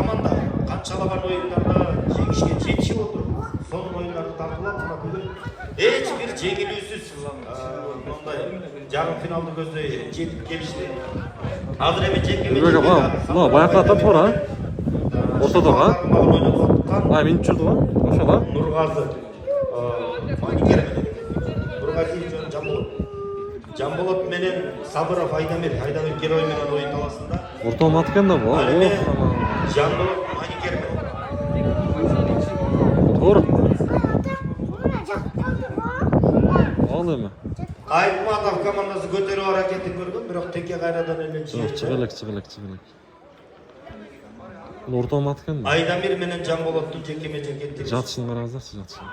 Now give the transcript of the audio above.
команда канчалаган оюндарда жеңишке жетишип отуруп, сонун оюндарды тартуулап мына бүгүн эч бир жеңилүүсүз мындай жарым финалды көздөй жетип келишти. Азыр эми жеңгеме баякы тартып бар, ортодогу, мен жүрдү го, ошого. Нургазы, Маникер менен. Нургазы жөн Жамболот менен Сабыров Айдамир герой менен оюн таласында. Ортомат экен да бу. Жамболот Маникер менен. Туура. Ал эми. Айтматов командасы көтөрүү аракетин көргөн, бирок теке кайрадан эле чыгылык. Бул ортомат экен да. Айдамир менен Жамболоттун жекеме-жеке жатышын караңыздарчы, жатышын.